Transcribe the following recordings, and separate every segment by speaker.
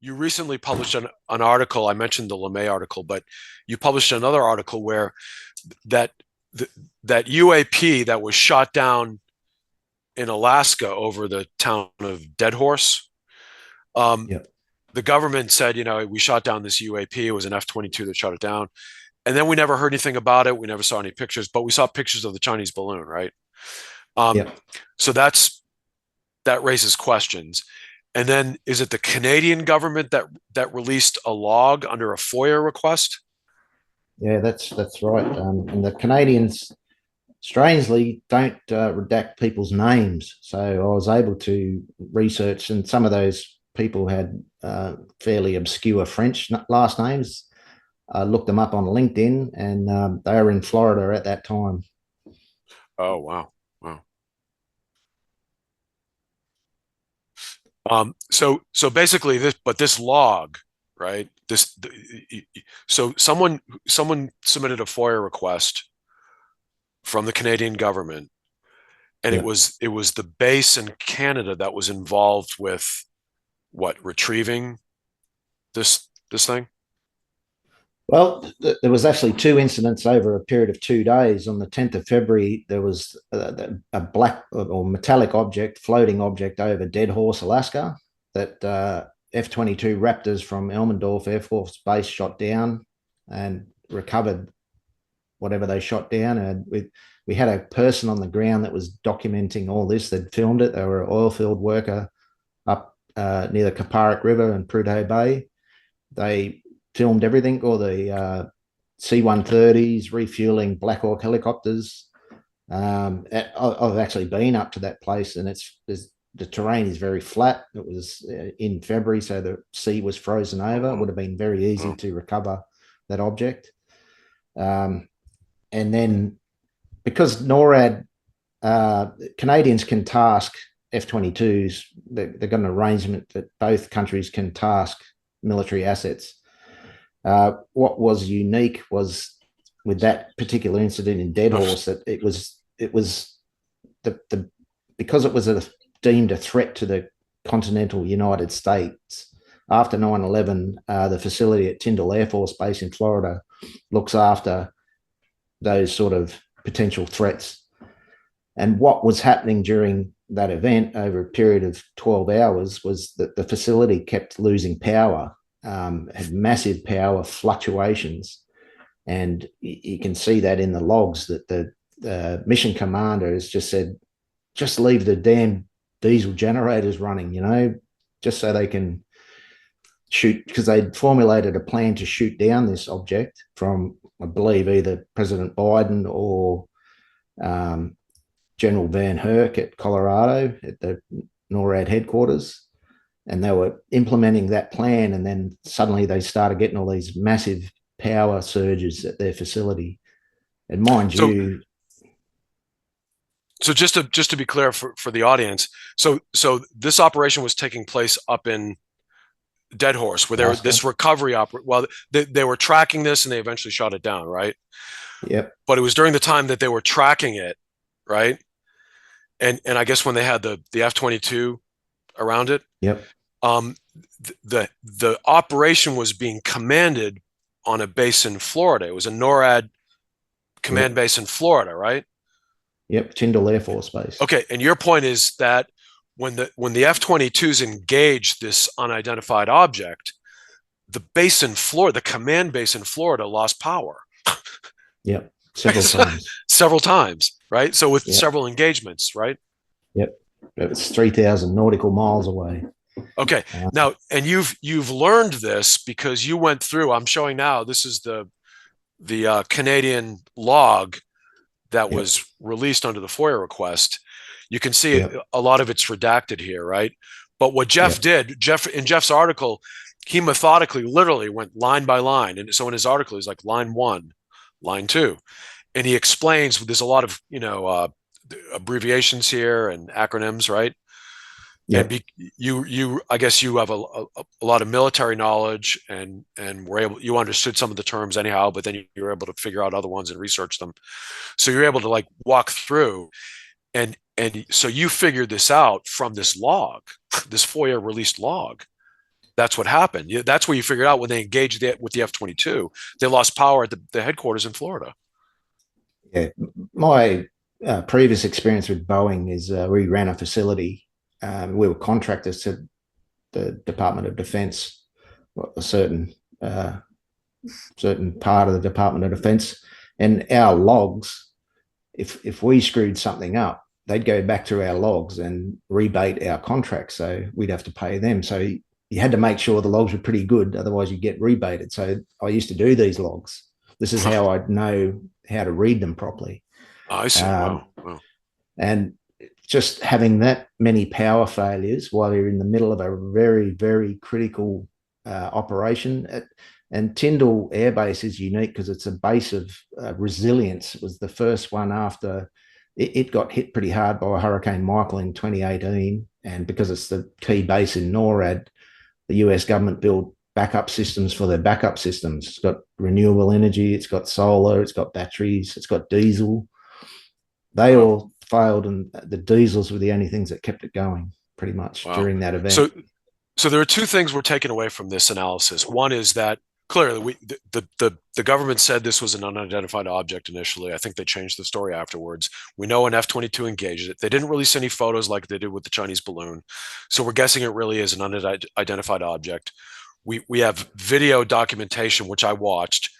Speaker 1: you recently published an article. I mentioned the LeMay article, but you published another article where that that UAP that was shot down in Alaska over the town of Deadhorse. Um,
Speaker 2: Yeah.
Speaker 1: the government said, we shot down this UAP. It was an F-22 that shot it down. And then we never heard anything about it. We never saw any pictures, but we saw pictures of the Chinese balloon, right? Um,
Speaker 2: Yeah.
Speaker 1: so that raises questions. And then is it the Canadian government that released a log under a FOIA request?
Speaker 2: Yeah, that's right. And the Canadians strangely don't redact people's names. So I was able to research, and some of those people had fairly obscure French last names. I looked them up on LinkedIn, and they were in Florida at that time.
Speaker 1: Oh, wow. Wow. So basically this log, right? So someone submitted a FOIA request from the Canadian government, and it
Speaker 2: Yeah.
Speaker 1: was the base in Canada that was involved with what, retrieving this thing?
Speaker 2: Well, there was actually two incidents over a period of 2 days. On the 10th of February, there was a black or metallic object, floating object over Deadhorse, Alaska, that F-22 Raptors from Elmendorf Air Force Base shot down and recovered whatever they shot down. And we had a person on the ground that was documenting all this. They'd filmed it. They were an oil field worker up near the Kaparik River and Prudhoe Bay. They filmed everything, all the C-130s, refueling Black Hawk helicopters. I've actually been up to that place, and the terrain is very flat. It was in February, so the sea was frozen over. It would have been very easy to recover that object. And then because NORAD, Canadians can task F-22s, they've got an arrangement that both countries can task military assets. What was unique was with that particular incident in Deadhorse that it was the because it was deemed a threat to the continental United States. After 9/11, the facility at Tyndall Air Force Base in Florida looks after those sort of potential threats. And what was happening during that event over a period of 12 hours was that the facility kept losing power, had massive power fluctuations. And you can see that in the logs that the mission commander has just said, just leave the damn diesel generators running, just so they can shoot, because they'd formulated a plan to shoot down this object from, I believe, either President Biden or General Van Herk at Colorado at the NORAD headquarters. And they were implementing that plan, and then suddenly they started getting all these massive power surges at their facility. And mind
Speaker 1: So
Speaker 2: you,
Speaker 1: so just to be clear for the audience, so this operation was taking place up in Deadhorse, where there was
Speaker 2: Alaska,
Speaker 1: this recovery well, they were tracking this and they eventually shot it down, right?
Speaker 2: yep,
Speaker 1: But it was during the time that they were tracking it, right? And I guess when they had the F-22 around it,
Speaker 2: yep,
Speaker 1: um, the operation was being commanded on a base in Florida. It was a NORAD command
Speaker 2: yep,
Speaker 1: base in Florida, right?
Speaker 2: yep, Tyndall Air Force Base.
Speaker 1: Okay, and your point is that when the F-22s engaged this unidentified object, the base in Florida, the command base in Florida, lost power.
Speaker 2: Yep, several times.
Speaker 1: Several times, right? So with
Speaker 2: Yep,
Speaker 1: several engagements, right?
Speaker 2: yep. It's 3,000 nautical miles away.
Speaker 1: Okay.
Speaker 2: Uh,
Speaker 1: Now, and you've learned this because you went through. I'm showing now. This is the Canadian log that
Speaker 2: yep,
Speaker 1: was released under the FOIA request. You can see
Speaker 2: yep,
Speaker 1: a lot of it's redacted here, right? But what Geoff
Speaker 2: yep,
Speaker 1: did, in Geoff's article, he methodically, literally went line by line. And so in his article, he's like line one, line two, and he explains there's a lot of abbreviations here and acronyms, right? And
Speaker 2: yep,
Speaker 1: you I guess you have a lot of military knowledge and you understood some of the terms anyhow, but then you were able to figure out other ones and research them. So you're able to like walk through and so you figured this out from this log, this FOIA released log. That's what happened. That's where you figured out when they engaged with the F-22, they lost power at the headquarters in Florida.
Speaker 2: Yeah, my previous experience with Boeing is we ran a facility. We were contractors to the Department of Defense, a certain part of the Department of Defense, and our logs. If we screwed something up, they'd go back to our logs and rebate our contract. So we'd have to pay them. So you had to make sure the logs were pretty good, otherwise you get rebated. So I used to do these logs. This is how I'd know how to read them properly.
Speaker 1: I see. Wow.
Speaker 2: And just having that many power failures while you're in the middle of a very, very critical operation. And Tyndall Air Base is unique because it's a base of resilience. It was the first one after it got hit pretty hard by Hurricane Michael in 2018. And because it's the key base in NORAD, the US government built backup systems for their backup systems. It's got renewable energy, it's got solar, it's got batteries, it's got diesel. They all failed, and the diesels were the only things that kept it going pretty much during that event.
Speaker 1: So there are two things we're taking away from this analysis. One is that clearly the government said this was an unidentified object initially. I think they changed the story afterwards. We know an F-22 engaged it. They didn't release any photos like they did with the Chinese balloon. So we're guessing it really is an unidentified object. We have video documentation, which I watched,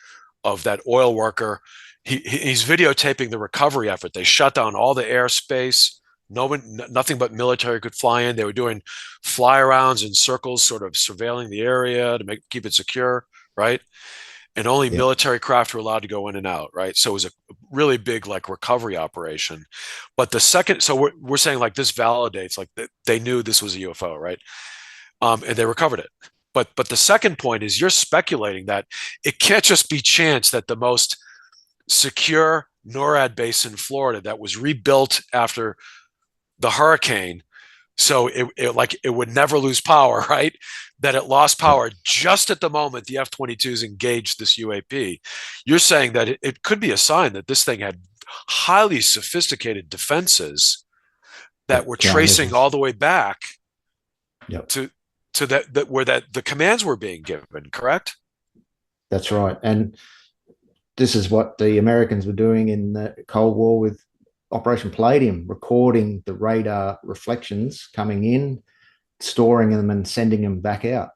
Speaker 1: of that oil worker. He's videotaping the recovery effort. They shut down all the airspace. Nothing but military could fly in. They were doing fly arounds in circles, sort of surveilling the area to keep it secure, right? And only military craft were allowed to go in and out, right? So it was a really big like recovery operation. But the second, so we're saying like this validates like they knew this was a UFO, right? And they recovered it. But the second point is you're speculating that it can't just be chance that the most secure NORAD base in Florida that was rebuilt after the hurricane, so it would never lose power, right? That it lost power just at the moment the F-22s engaged this UAP. You're saying that it could be a sign that this thing had highly sophisticated defenses that were tracing all the way back to that where the commands were being given, correct?
Speaker 2: That's right. And this is what the Americans were doing in the Cold War with Operation Palladium, recording the radar reflections coming in, storing them and sending them back out.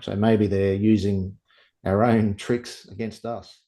Speaker 2: So maybe they're using our own tricks against us.